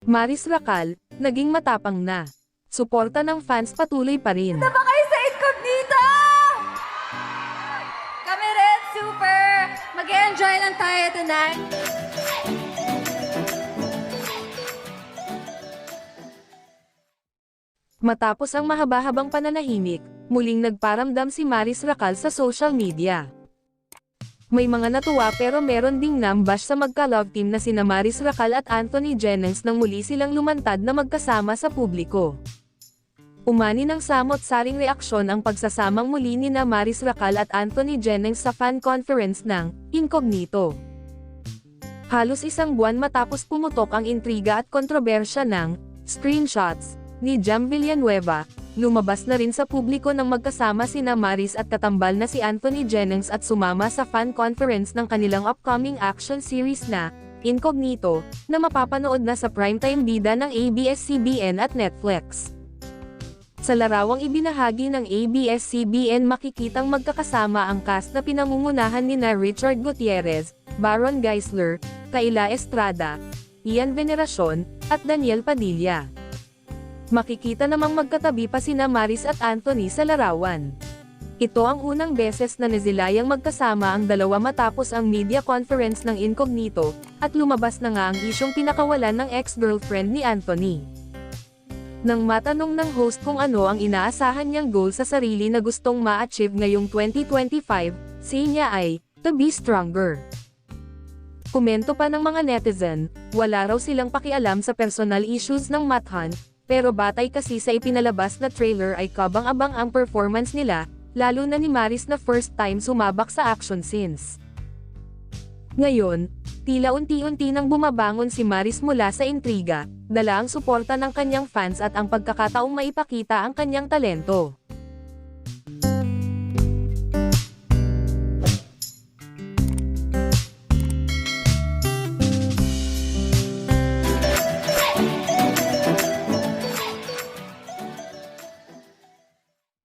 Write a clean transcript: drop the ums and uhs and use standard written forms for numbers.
Maris Racal, naging matapang na. Suporta ng fans patuloy pa rin. Punta ba kayo sa Incognito? Kami rin, super! Mag-enjoy lang tayo tonight. Matapos ang mahaba-habang pananahimik, muling nagparamdam si Maris Racal sa social media. May mga natuwa pero meron ding nambash sa magka-love team na sina Maris Racal at Anthony Jennings nang muli silang lumantad na magkasama sa publiko. Umani ng samot-saring reaksyon ang pagsasamang muli ni Maris Racal at Anthony Jennings sa fan conference ng Incognito. Halos isang buwan matapos pumutok ang intriga at kontrobersya ng screenshots ni Jam Villanueva, lumabas na rin sa publiko nang magkasama sina Maris at katambal na si Anthony Jennings at sumama sa fan conference ng kanilang upcoming action series na Incognito, na mapapanood na sa primetime bida ng ABS-CBN at Netflix. Sa larawang ibinahagi ng ABS-CBN makikitang magkakasama ang cast na pinangungunahan nina Richard Gutierrez, Baron Geisler, Kayla Estrada, Ian Veneracion, at Daniel Padilla. Makikita namang magkatabi pa sina Maris at Anthony sa larawan. Ito ang unang beses na nazilayang magkasama ang dalawa matapos ang media conference ng Incognito, at lumabas na nga ang isyong pinakawalan ng ex-girlfriend ni Anthony. Nang matanong ng host kung ano ang inaasahan niyang goal sa sarili na gustong ma-achieve ngayong 2025, say niya ay, to be stronger. Komento pa ng mga netizen, wala raw silang pakialam sa personal issues ng Mathan, pero batay kasi sa ipinalabas na trailer ay kabang-abang ang performance nila, lalo na ni Maris na first time sumabak sa action scenes. Ngayon, tila unti-unti nang bumabangon si Maris mula sa intriga, dala ang suporta ng kanyang fans at ang pagkakataong maipakita ang kanyang talento.